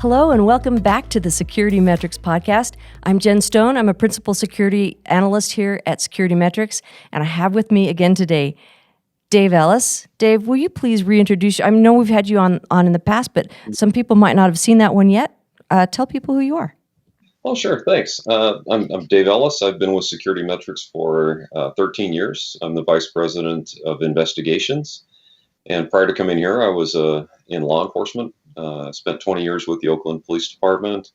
Hello and welcome back to the SecurityMetrics podcast. I'm Jen Stone. I'm a principal security analyst here at SecurityMetrics, and I have with me again today Dave Ellis. Dave, will you please reintroduce you? I know we've had you on in the past, but some people might not have seen that one yet. Tell people who you are. Oh, sure. Thanks. I'm Dave Ellis. I've been with SecurityMetrics for 13 years. I'm the Vice President of Investigations. And prior to coming here, I was in law enforcement. Spent 20 years with the Oakland Police Department.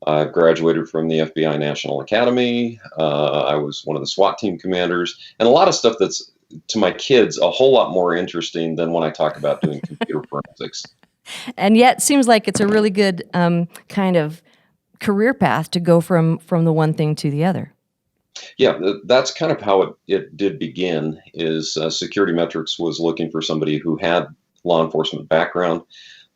I graduated from the FBI National Academy. I was one of the SWAT team commanders, and a lot of stuff that's, to my kids, a whole lot more interesting than when I talk about doing computer forensics. And yet, seems like it's a really good kind of career path to go from the one thing to the other. Yeah, that's kind of how it did begin. Is SecurityMetrics was looking for somebody who had law enforcement background,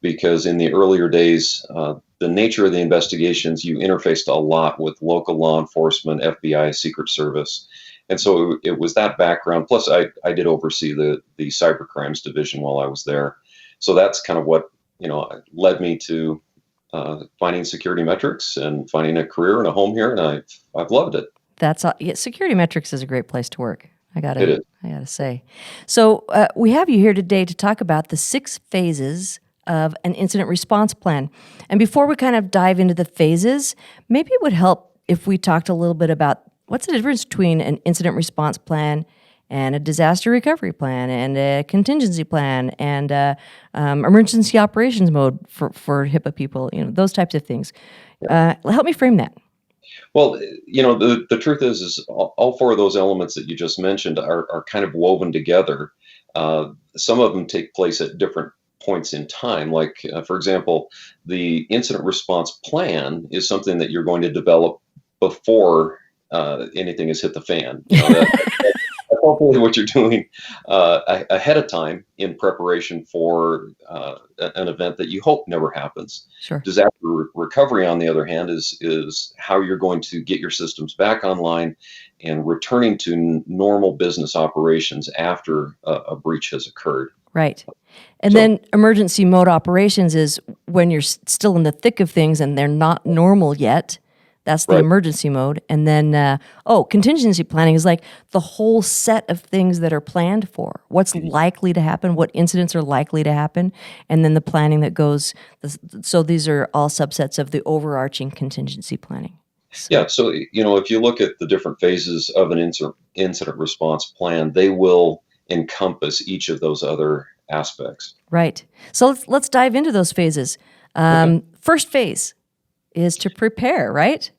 because in the earlier days, the nature of the investigations, you interfaced a lot with local law enforcement, FBI, Secret Service. And so it was that background. Plus, I did oversee the cyber crimes division while I was there. So that's kind of what led me to finding SecurityMetrics and finding a career and a home here, and I've loved it. That's SecurityMetrics is a great place to work. I gotta say. So we have you here today to talk about the 6 phases of an incident response plan. And before we kind of dive into the phases, maybe it would help if we talked a little bit about what's the difference between an incident response plan and a disaster recovery plan and a contingency plan and emergency operations mode for HIPAA people, those types of things. Help me frame that. Well, the truth is all 4 of those elements that you just mentioned are kind of woven together. Some of them take place at different points in time. Like, for example, the incident response plan is something that you're going to develop before anything has hit the fan. That's hopefully what you're doing ahead of time in preparation for an event that you hope never happens. Sure. Disaster recovery, on the other hand, is how you're going to get your systems back online and returning to normal business operations after a breach has occurred. Right. And then emergency mode operations is when you're still in the thick of things and they're not normal yet. That's the emergency mode. And then, contingency planning is like the whole set of things that are planned for. What's likely to happen, what incidents are likely to happen, and then the planning that goes. So these are all subsets of the overarching contingency planning. Yeah, so, if you look at the different phases of an incident response plan, they will encompass each of those other aspects. Right. So let's dive into those phases. First phase is to prepare, right?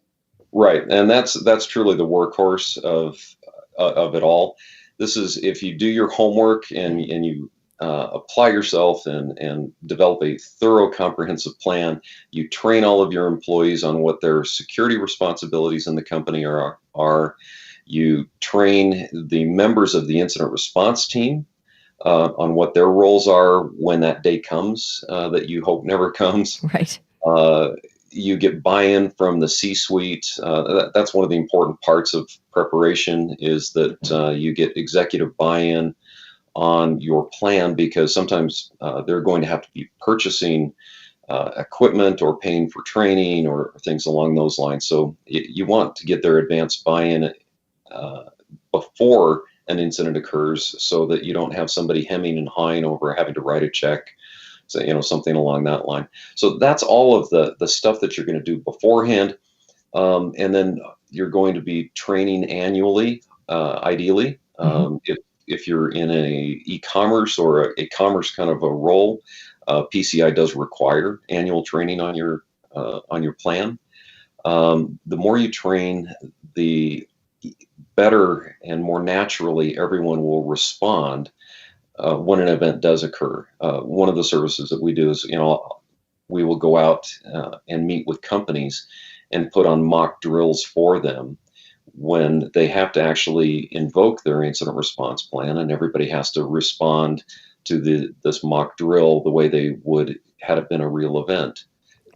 Right, and that's truly the workhorse of it all. This is if you do your homework and you apply yourself and develop a thorough, comprehensive plan. You train all of your employees on what their security responsibilities in the company are. You train the members of the incident response team on what their roles are when that day comes that you hope never comes. Right. You get buy-in from the C-suite. That's one of the important parts of preparation, is that you get executive buy-in on your plan, because sometimes they're going to have to be purchasing equipment or paying for training or things along those lines. So you want to get their advanced buy-in before an incident occurs, so that you don't have somebody hemming and hawing over having to write a check. So, something along that line. So that's all of the stuff that you're going to do beforehand. And then you're going to be training annually, ideally. If you're in a e-commerce or a commerce kind of a role, PCI does require annual training on your plan. The more you train, the better and more naturally everyone will respond when an event does occur. One of the services that we do is, we will go out and meet with companies and put on mock drills for them when they have to actually invoke their incident response plan, and everybody has to respond to this mock drill the way they would had it been a real event.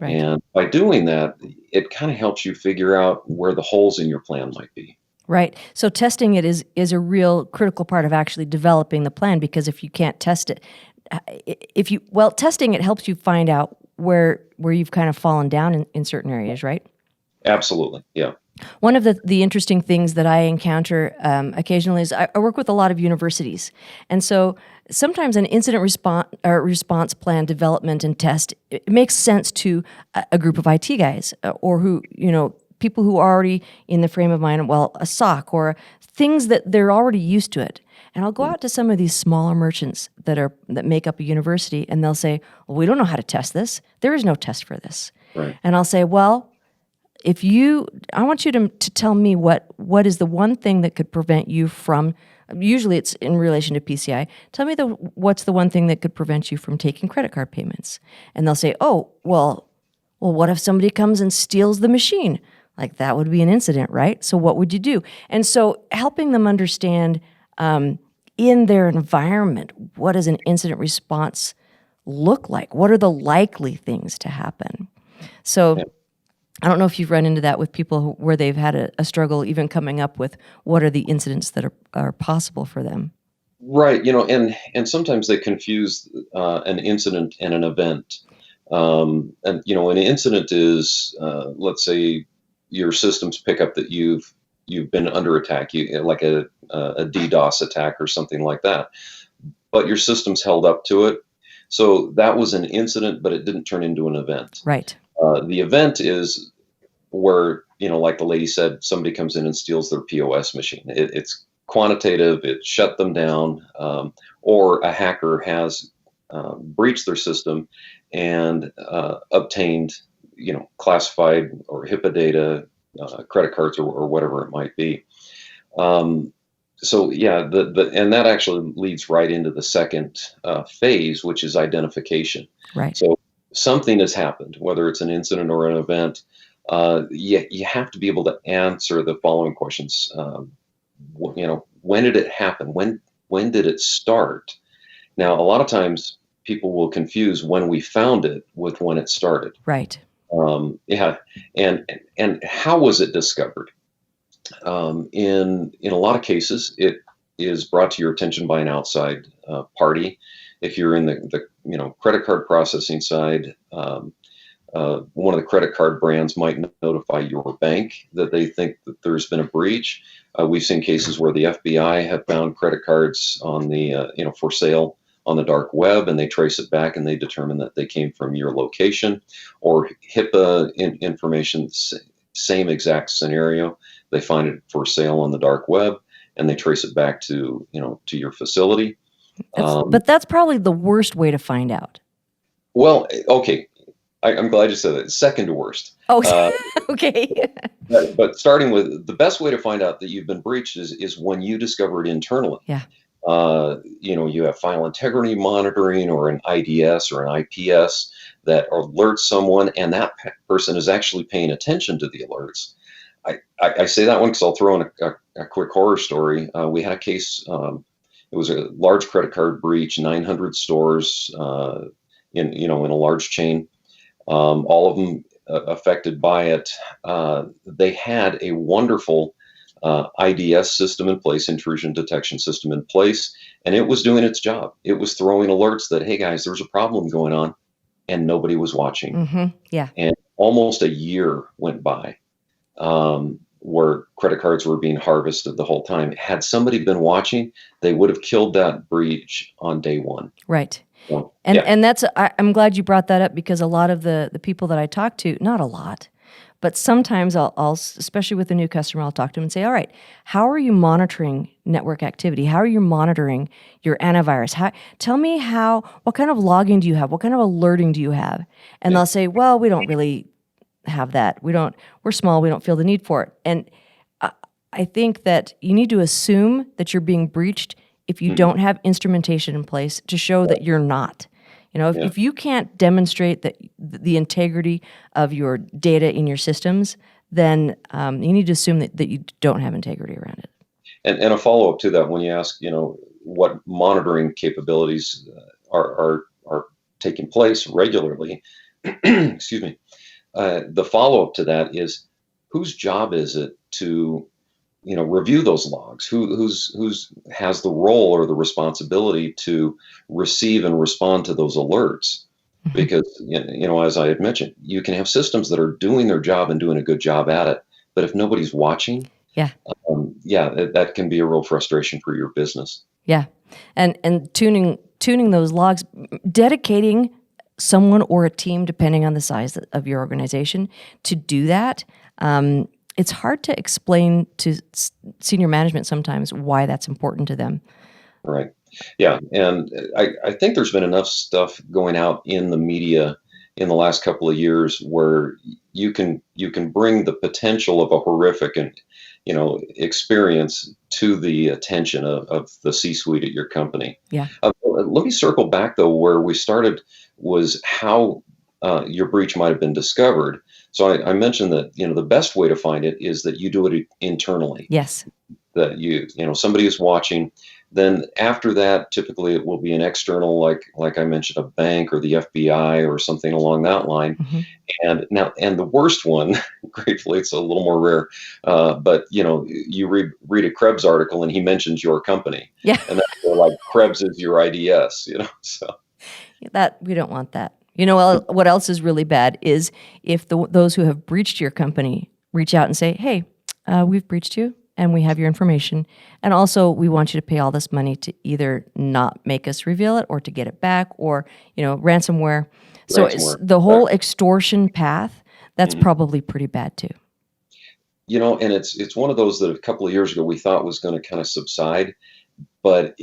Right. And by doing that, it kind of helps you figure out where the holes in your plan might be. Right. So testing it is a real critical part of actually developing the plan, because if you can't test it, testing it helps you find out where you've kind of fallen down in certain areas, right? Absolutely, yeah. One of the interesting things that I encounter occasionally is I work with a lot of universities, and so sometimes an incident response plan development and test, it makes sense to a group of IT guys or who, people who are already in the frame of mind, well, a SOC or things that they're already used to it. And I'll go out to some of these smaller merchants that make up a university, and they'll say, well, we don't know how to test this. There is no test for this. Right. And I'll say, well, I want you to tell me what is the one thing that could prevent you from, usually it's in relation to PCI, tell me what's the one thing that could prevent you from taking credit card payments. And they'll say, oh, well, what if somebody comes and steals the machine? Like that would be an incident, right? So what would you do? And so helping them understand in their environment, what does an incident response look like? What are the likely things to happen? So yeah. I don't know if you've run into that with people where they've had a struggle even coming up with what are the incidents that are possible for them. Right, and sometimes they confuse an incident and an event. And an incident is, let's say, your systems pick up that you've been under attack, like a DDoS attack or something like that, but your system's held up to it. So that was an incident, but it didn't turn into an event. Right. The event is where, like the lady said, somebody comes in and steals their POS machine. It's quantitative, it shut them down, or a hacker has breached their system and obtained, classified or HIPAA data, credit cards or whatever it might be. So yeah, and that actually leads right into the second phase, which is identification. Right. So something has happened, whether it's an incident or an event. You have to be able to answer the following questions. When did it happen? When did it start? Now, a lot of times people will confuse when we found it with when it started. Right. Yeah, and how was it discovered? In a lot of cases, it is brought to your attention by an outside party. If you're in the credit card processing side, one of the credit card brands might notify your bank that they think that there's been a breach. We've seen cases where the FBI have found credit cards on the for sale on the dark web, and they trace it back and they determine that they came from your location. Or HIPAA information, same exact scenario. They find it for sale on the dark web and they trace it back to to your facility. But that's probably the worst way to find out. Well, okay. I'm glad you said that. Second worst. Oh, okay. But starting with the best way to find out that you've been breached is when you discover it internally. Yeah. You have file integrity monitoring or an IDS or an IPS that alerts someone, and that person is actually paying attention to the alerts. I say that one because I'll throw in a quick horror story. We had a case. It was a large credit card breach, 900 stores in a large chain. All of them affected by it. They had a wonderful IDS system in place, intrusion detection system in place, and it was doing its job. It was throwing alerts that, hey guys, there's a problem going on, and nobody was watching. Mm-hmm. Yeah. And almost a year went by where credit cards were being harvested the whole time. Had somebody been watching, they would have killed that breach on day one. Right. So, and that's I'm glad you brought that up, because a lot of the people that I talk to, not a lot, but sometimes I'll especially with a new customer, I'll talk to them and say, all right, how are you monitoring network activity? How are you monitoring your antivirus? Tell me what kind of logging do you have? What kind of alerting do you have? And they'll say, well, we don't really have that. We're small. We don't feel the need for it. And I think that you need to assume that you're being breached if you don't have instrumentation in place to show that you're not. If you can't demonstrate that the integrity of your data in your systems, then you need to assume that you don't have integrity around it. And a follow-up to that, when you ask, what monitoring capabilities are taking place regularly, excuse me, the follow-up to that is, whose job is it to review those logs? Who's has the role or the responsibility to receive and respond to those alerts? Because, as I had mentioned, you can have systems that are doing their job and doing a good job at it, but if nobody's watching, Yeah. that can be a real frustration for your business. Yeah. And tuning those logs, dedicating someone or a team, depending on the size of your organization, to do that. It's hard to explain to senior management sometimes why that's important to them. Right. Yeah. And I think there's been enough stuff going out in the media in the last couple of years where you can bring the potential of a horrific and experience to the attention of the C-suite at your company. Yeah. Let me circle back though, where we started was how your breach might have been discovered. So I mentioned that the best way to find it is that you do it internally. Yes. That somebody is watching. Then after that, typically it will be an external, like I mentioned, a bank or the FBI or something along that line. And the worst one, gratefully, it's a little more rare. But you read a Krebs article and he mentions your company. Yeah. And that's where, like, Krebs is your IDS. So that we don't want that. What else is really bad is if those who have breached your company reach out and say, "Hey, we've breached you, and we have your information, and also we want you to pay all this money to either not make us reveal it or to get it back, or ransomware." So it's the whole extortion path. That's probably pretty bad too. And it's one of those that a couple of years ago we thought was going to kind of subside, but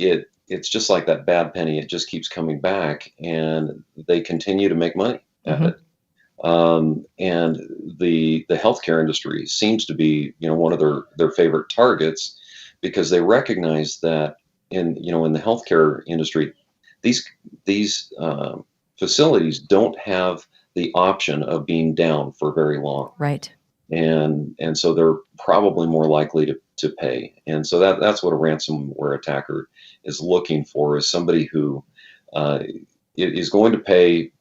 it's just like that bad penny. It just keeps coming back, and they continue to make money at it. And the healthcare industry seems to be, one of their favorite targets, because they recognize that in the healthcare industry, these facilities don't have the option of being down for very long. Right. And so they're probably more likely to pay. And so that's what a ransomware attacker is looking for, is somebody who is going to pay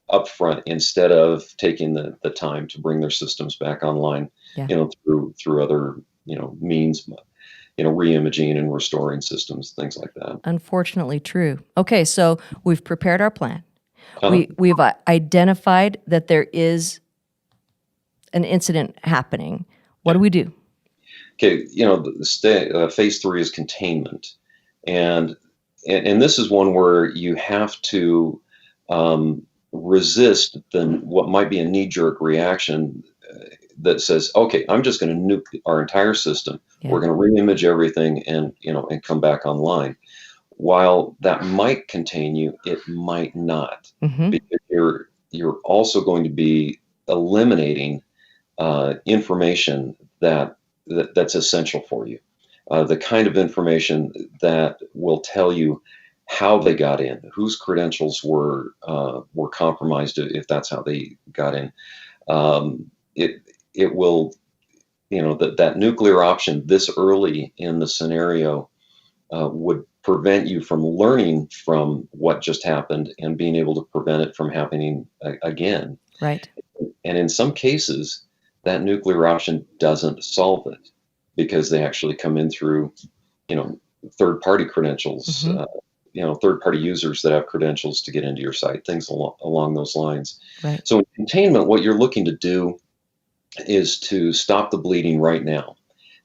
upfront instead of taking the time to bring their systems back online, through other means, re-imaging and restoring systems, things like that. Unfortunately true. Okay, so we've prepared our plan. We've identified that there is an incident happening. What do we do? Okay, phase 3 is containment, and this is one where you have to resist what might be a knee-jerk reaction that says, "Okay, I'm just going to nuke our entire system. Yeah. We're going to re-image everything and come back online." While that might contain you, it might not, because you're also going to be eliminating information that's essential for you, the kind of information that will tell you how they got in, whose credentials were compromised, if that's how they got in. It will, that nuclear option this early in the scenario would prevent you from learning from what just happened and being able to prevent it from happening again. Right. And in some cases, that nuclear option doesn't solve it, because they actually come in through, third-party credentials, third-party users that have credentials to get into your site, things along those lines. Right. So in containment, what you're looking to do is to stop the bleeding right now.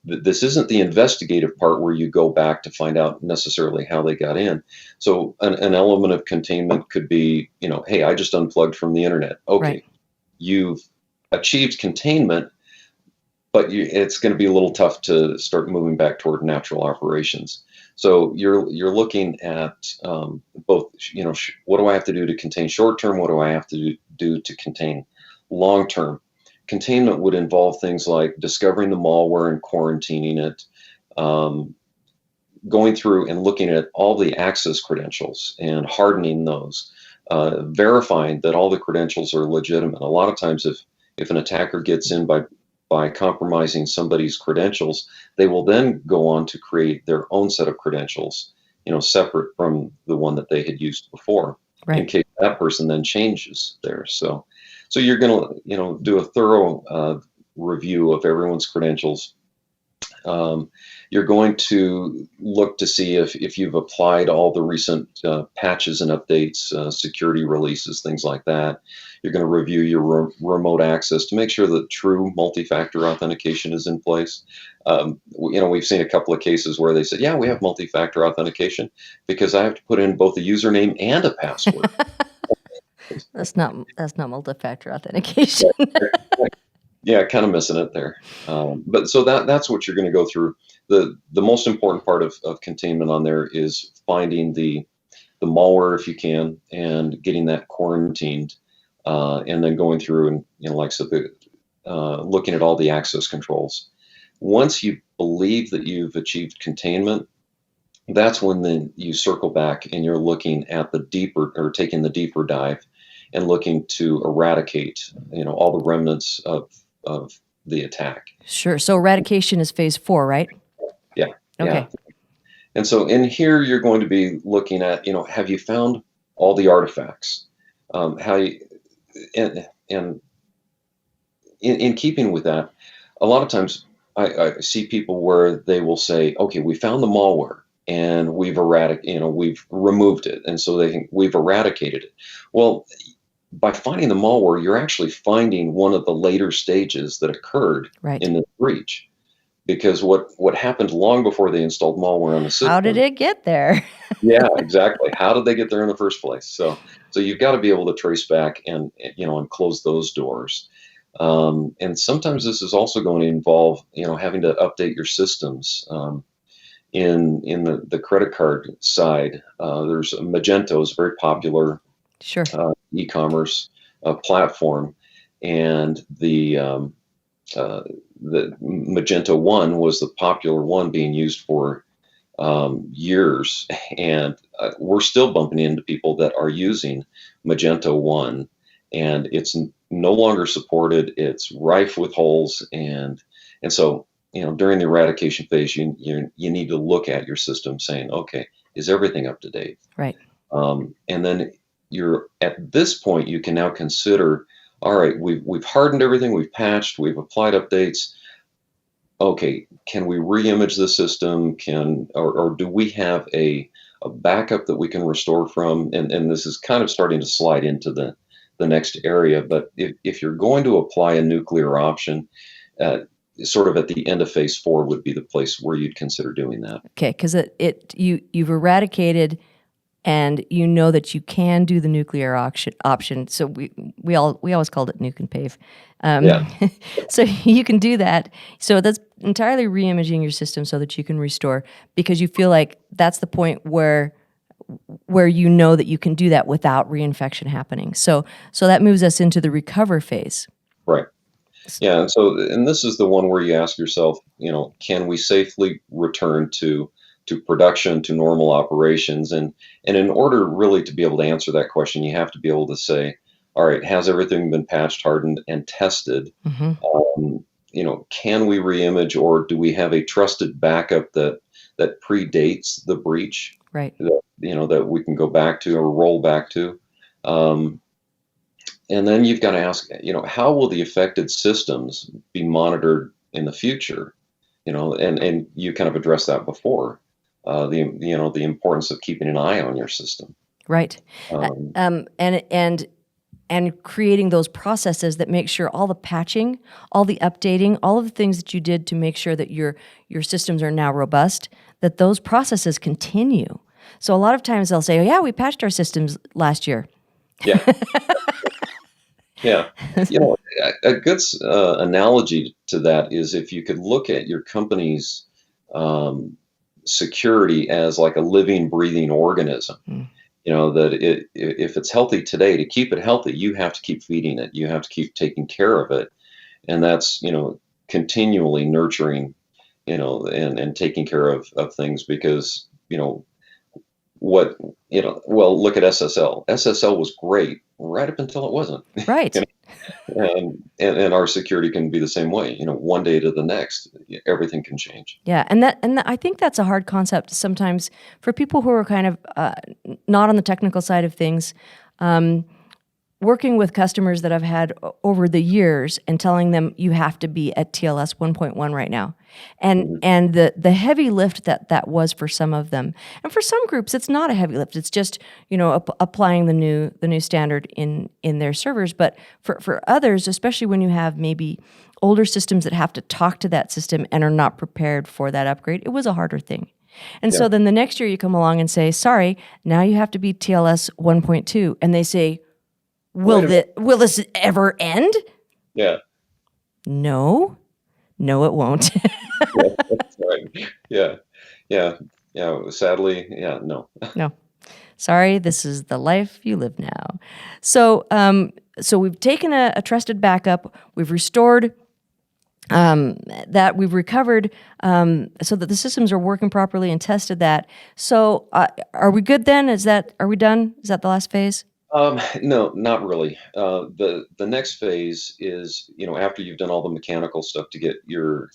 This isn't the investigative part where you go back to find out necessarily how they got in. So an element of containment could be, hey, I just unplugged from the internet. Okay, right. You've achieved containment, but it's going to be a little tough to start moving back toward natural operations. So you're looking at both, what do I have to do to contain short-term? What do I have to do to contain long-term? Containment would involve things like discovering the malware and quarantining it, going through and looking at all the access credentials and hardening those, verifying that all the credentials are legitimate. A lot of times if an attacker gets in by compromising somebody's credentials, they will then go on to create their own set of credentials, separate from the one that they had used before, right. in case that person then changes theirs. So you're going to, do a thorough review of everyone's credentials. You're going to look to see if you've applied all the recent patches and updates, security releases, things like that. You're going to review your remote access to make sure that true multi-factor authentication is in place. We've seen a couple of cases where they said, yeah, we have multi-factor authentication because I have to put in both a username and a password. That's not multi-factor authentication. Yeah, kind of missing it there. But so that's what you're going to go through. The most important part of containment on there is finding the malware if you can, and getting that quarantined, and then going through and, like I said, looking at all the access controls. Once you believe that you've achieved containment, that's when then you circle back and you're looking at the deeper, or taking the deeper dive and looking to eradicate, all the remnants of the attack. Sure. So eradication is phase 4, right? Yeah. Okay. Yeah. And so in here, you're going to be looking at, have you found all the artifacts? And in keeping with that, a lot of times I see people where they will say, okay, we found the malware and we've removed it. And so they think we've eradicated it. Well, by finding the malware, you're actually finding one of the later stages that occurred in the breach. Because what happened long before they installed malware on the system. How did it get there? Yeah, exactly. How did they get there in the first place? So you've got to be able to trace back and close those doors. And sometimes this is also going to involve having to update your systems. In the credit card side, there's Magento is a very popular e-commerce platform, and the Magento 1 was the popular one being used for years, and we're still bumping into people that are using Magento 1, and it's no longer supported. It's rife with holes, and so during the eradication phase, you need to look at your system, saying, okay, is everything up to date? Right. And then you're at this point, you can now consider, all right, we've hardened everything, we've patched, we've applied updates. Okay, can we re-image the system? Or do we have a backup that we can restore from? And this is kind of starting to slide into the next area. But if you're going to apply a nuclear option, sort of at the end of phase 4 would be the place where you'd consider doing that. Okay, because you've eradicated, and you know that you can do the nuclear option. So we always called it nuke and pave. So you can do that. So that's entirely re-imaging your system so that you can restore, because you feel like that's the point where you know that you can do that without reinfection happening. So that moves us into the recover phase. Right. Yeah, and this is the one where you ask yourself, can we safely return to production, to normal operations? And in order really to be able to answer that question, you have to be able to say, all right, has everything been patched, hardened, and tested? Mm-hmm. Can we reimage, or do we have a trusted backup that predates the breach? Right. That we can go back to or roll back to. And then you've got to ask, how will the affected systems be monitored in the future? And you kind of addressed that before. The importance of keeping an eye on your system. Right. And creating those processes that make sure all the patching, all the updating, all of the things that you did to make sure that your systems are now robust, that those processes continue. So a lot of times they'll say, oh yeah, we patched our systems last year. Yeah. Yeah. A good analogy to that is if you could look at your company's security as like a living, breathing organism. That if it's healthy today, to keep it healthy, you have to keep feeding it. You have to keep taking care of it. And that's, continually nurturing, and taking care of things, because, look at SSL. SSL was great right up until it wasn't. Right. And our security can be the same way. One day to the next, everything can change. Yeah, and I think that's a hard concept sometimes for people who are kind of not on the technical side of things. working with customers that I've had over the years and telling them you have to be at TLS 1.1 right now. And the heavy lift that was for some of them. And for some groups it's not a heavy lift. It's just, applying the new standard in their servers, but for others, especially when you have maybe older systems that have to talk to that system and are not prepared for that upgrade, it was a harder thing. And so then the next year you come along and say, sorry, now you have to be TLS 1.2. And they say, will this ever end? Yeah. No, it won't. Yeah, that's right. Yeah. Sadly, no. No. Sorry, this is the life you live now. So, so we've taken a trusted backup. We've restored that. We've recovered so that the systems are working properly and tested that. So, are we good then? Are we done? Is that the last phase? No, not really. The next phase is, after you've done all the mechanical stuff to get your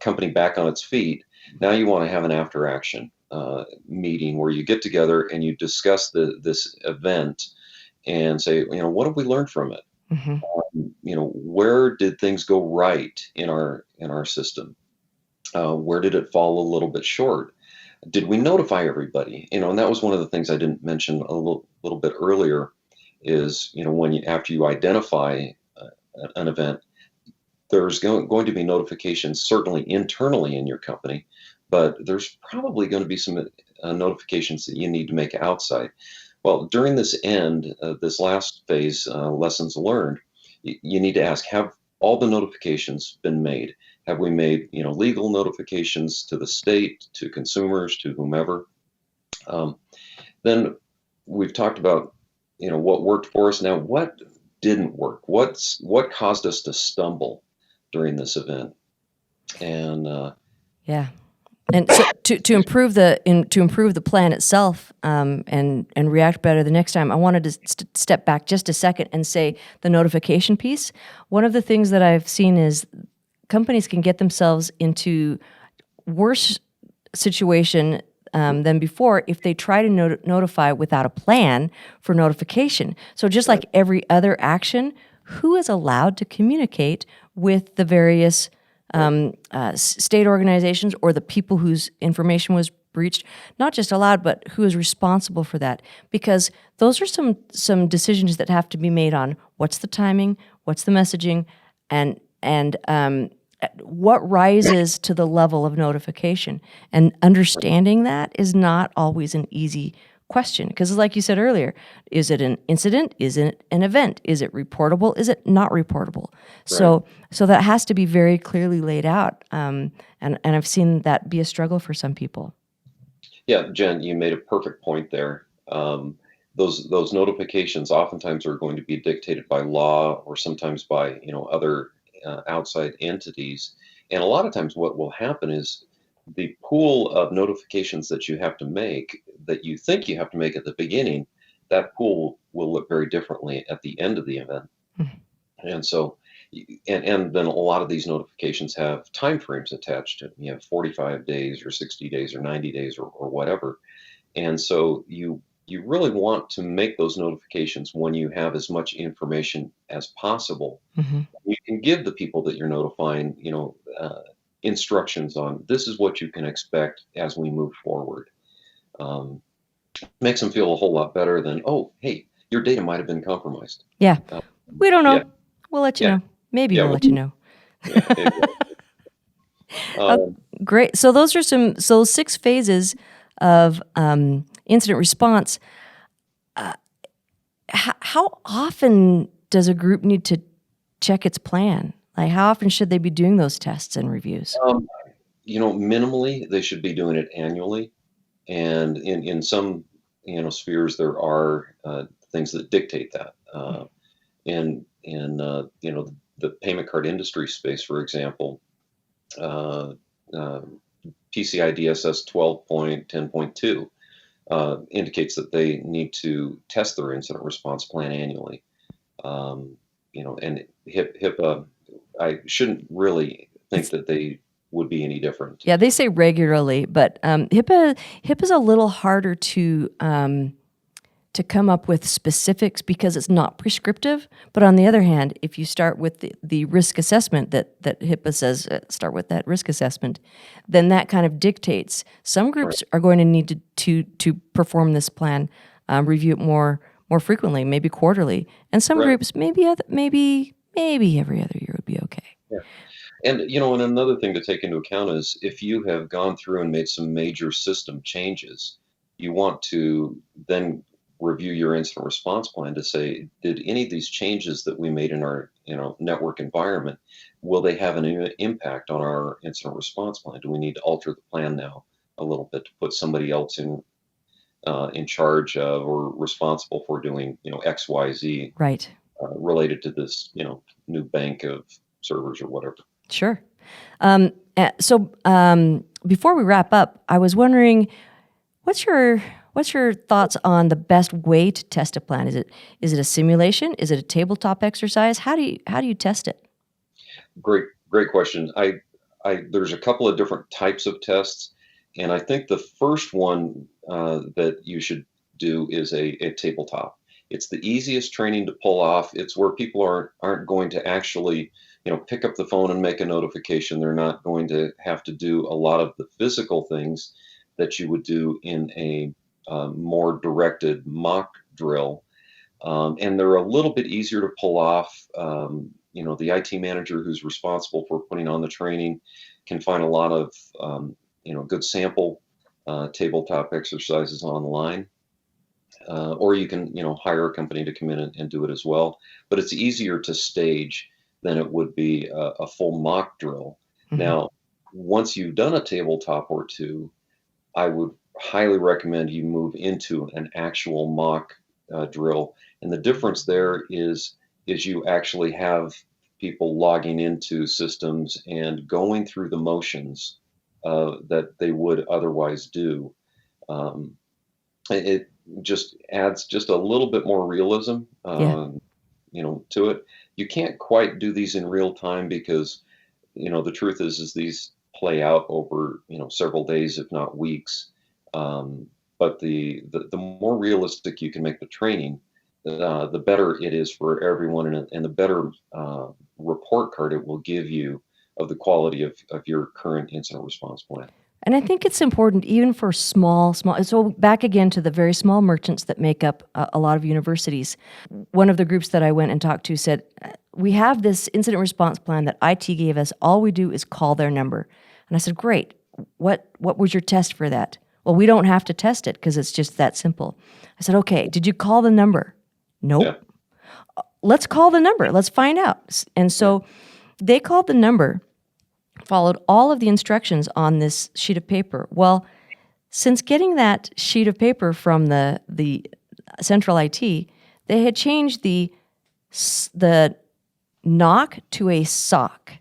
company back on its feet, now you want to have an after action meeting where you get together and you discuss this event and say, what have we learned from it? Where did things go right in our system? Where did it fall a little bit short? Did we notify everybody? And that was one of the things I didn't mention a little bit earlier is, after you identify an event, there's going to be notifications certainly internally in your company, but there's probably going to be some notifications that you need to make outside. Well, during this last phase, lessons learned, you need to ask, have all the notifications been made? Have we made, legal notifications to the state, to consumers, to whomever? Then we've talked about, what worked for us. Now, what didn't work? What caused us to stumble during this event? And and so to improve the plan itself and react better the next time, I wanted to step back just a second and say the notification piece. One of the things that I've seen is companies can get themselves into worse situation than before if they try to notify without a plan for notification. So just like every other action, who is allowed to communicate with the various state organizations or the people whose information was breached? Not just allowed, but who is responsible for that? Because those are some decisions that have to be made on what's the timing, what's the messaging, and what rises to the level of notification. And understanding that is not always an easy question, because like you said earlier, is it an incident? Is it an event? Is it reportable? Is it not reportable? Right. So that has to be very clearly laid out, and I've seen that be a struggle for some people. Yeah, Jen, you made a perfect point there. Those notifications oftentimes are going to be dictated by law or sometimes by other outside entities, and a lot of times what will happen is the pool of notifications that you have to make, that you think you have to make at the beginning, that pool will look very differently at the end of the event. And so, and then a lot of these notifications have timeframes attached to them. You have 45 days or 60 days or 90 days or whatever. And so you really want to make those notifications when you have as much information as possible. You can give the people that you're notifying, instructions on this is what you can expect as we move forward. Makes them feel a whole lot better than, oh, hey, your data might have been compromised. Yeah. We don't know. Yeah. We'll let you know. Maybe we'll let you know. Great. So those are 6 phases of incident response. How often does a group need to check its plan? Like, how often should they be doing those tests and reviews? Minimally, they should be doing it annually. And in some, spheres, there are things that dictate that. In the payment card industry space, for example, PCI DSS 12.10.2 indicates that they need to test their incident response plan annually. And HIPAA, I shouldn't really think that they would be any different. Yeah, they say regularly, but HIPAA is a little harder to to come up with specifics because it's not prescriptive. But on the other hand, if you start with the risk assessment that HIPAA says, start with that risk assessment, then that kind of dictates. Some groups are going to need to perform this plan, review it more frequently, maybe quarterly, and some groups maybe every other year would be okay. Yeah. And and another thing to take into account is if you have gone through and made some major system changes, you want to then review your incident response plan to say, did any of these changes that we made in our network environment, will they have an impact on our incident response plan? Do we need to alter the plan now a little bit to put somebody else in charge of or responsible for doing X, Y, Z, right, related to this new bank of servers or whatever. Sure. So before we wrap up, I was wondering, what's your thoughts on the best way to test a plan? Is it a simulation? Is it a tabletop exercise? How do you test it? Great question. There's a couple of different types of tests, and I think the first one that you should do is a tabletop. It's the easiest training to pull off. It's where people aren't going to actually pick up the phone and make a notification. They're not going to have to do a lot of the physical things that you would do in a more directed mock drill. And they're a little bit easier to pull off. The IT manager who's responsible for putting on the training can find a lot of, good sample tabletop exercises online. Or you can, hire a company to come in and do it as well. But it's easier to stage than it would be a full mock drill. Mm-hmm. Now, once you've done a tabletop or two, I would highly recommend you move into an actual mock drill. And the difference there is you actually have people logging into systems and going through the motions that they would otherwise do. It just adds just a little bit more realism, to it. You can't quite do these in real time because, the truth is these play out over, several days, if not weeks. But the more realistic you can make the training, the better it is for everyone, and the better report card it will give you of the quality of your current incident response plan. And I think it's important even for small, so back again to the very small merchants that make up a lot of universities. One of the groups that I went and talked to said, we have this incident response plan that IT gave us. All we do is call their number. And I said, great. What was your test for that? Well, we don't have to test it because it's just that simple. I said, okay, did you call the number? Nope. Yeah. Let's call the number. Let's find out. And so they called the number, followed all of the instructions on this sheet of paper. Well, since getting that sheet of paper from the central IT, they had changed the NOC to a SOC.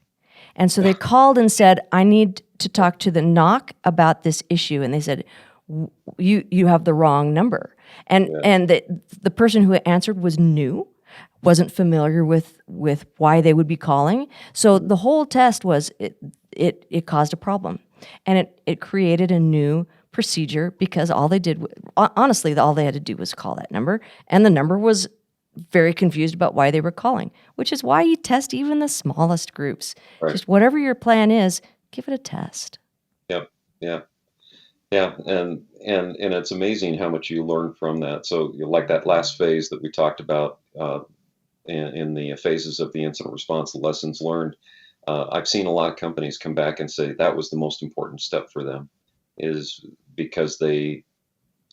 And so they called and said, I need to talk to the NOC about this issue. And they said, you have the wrong number. And the person who answered was new, wasn't familiar with why they would be calling. So the whole test was it caused a problem. And it created a new procedure because all they did, honestly, all they had to do was call that number. And the number was very confused about why they were calling, which is why you test even the smallest groups. Right. Just whatever your plan is, give it a test. Yep. Yeah. Yeah. And it's amazing how much you learn from that. So like that last phase that we talked about in the phases of the incident response, the lessons learned, I've seen a lot of companies come back and say that was the most important step for them, is because they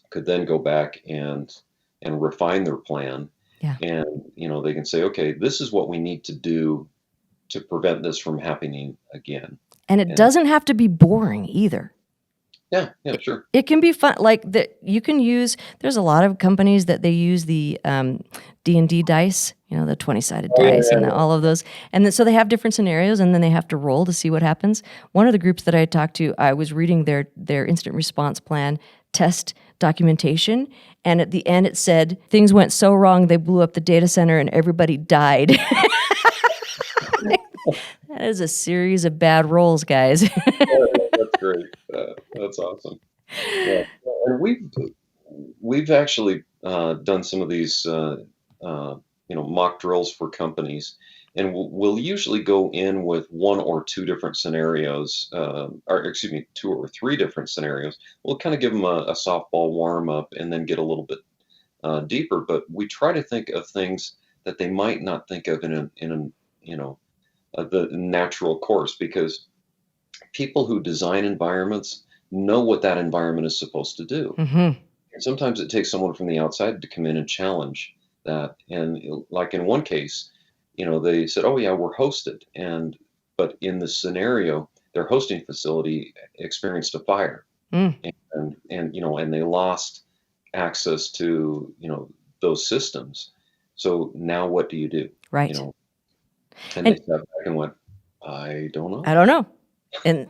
could then go back and refine their plan. Yeah. And, they can say, okay, this is what we need to do to prevent this from happening again. And it doesn't have to be boring either. Yeah, sure. It can be fun. Like you can use. There's a lot of companies that they use the D&D dice, the 20-sided dice, and all of those. And then, so they have different scenarios, and then they have to roll to see what happens. One of the groups that I talked to, I was reading their incident response plan test documentation, and at the end it said things went so wrong they blew up the data center and everybody died. That is a series of bad rolls, guys. That's great. That's awesome. Yeah. And we've actually done some of these mock drills for companies, and we'll usually go in with one or two different scenarios, two or three different scenarios. We'll kind of give them a softball warm up and then get a little bit deeper. But we try to think of things that they might not think of in the natural course, because people who design environments know what that environment is supposed to do. Mm-hmm. And sometimes it takes someone from the outside to come in and challenge that. And like in one case, they said, "Oh yeah, we're hosted," but in the scenario, their hosting facility experienced a fire, and they lost access to those systems. So now what do you do? Right. And they sat back and went, "I don't know. I don't know," and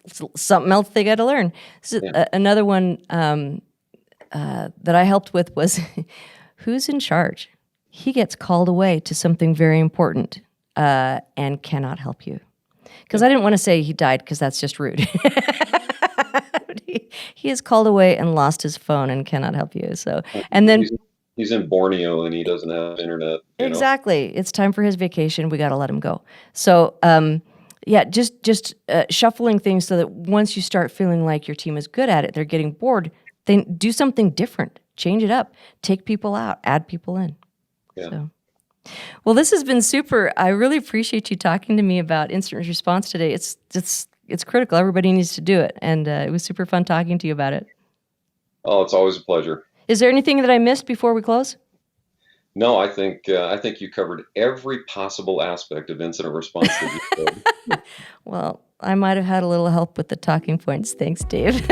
it's something else they got to learn. So, another one that I helped with was, who's in charge? He gets called away to something very important and cannot help you. Because I didn't want to say he died, because that's just rude. He is called away and lost his phone and cannot help you. So, and then he's in Borneo and he doesn't have internet. Exactly. It's time for his vacation. We got to let him go. So, just shuffling things so that once you start feeling like your team is good at it, they're getting bored, then do something different. Change it up. Take people out. Add people in. Yeah. So. Well, this has been super. I really appreciate you talking to me about incident response today. It's critical. Everybody needs to do it, and it was super fun talking to you about it. Oh, it's always a pleasure. Is there anything that I missed before we close? No, I think you covered every possible aspect of incident response that you did. Well, I might have had a little help with the talking points. Thanks, Dave.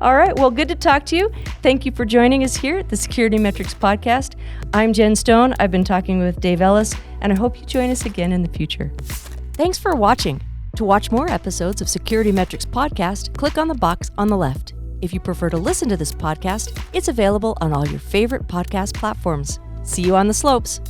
All right. Well, good to talk to you. Thank you for joining us here at the SecurityMetrics podcast. I'm Jen Stone. I've been talking with Dave Ellis, and I hope you join us again in the future. Thanks for watching. To watch more episodes of SecurityMetrics podcast, click on the box on the left. If you prefer to listen to this podcast, it's available on all your favorite podcast platforms. See you on the slopes.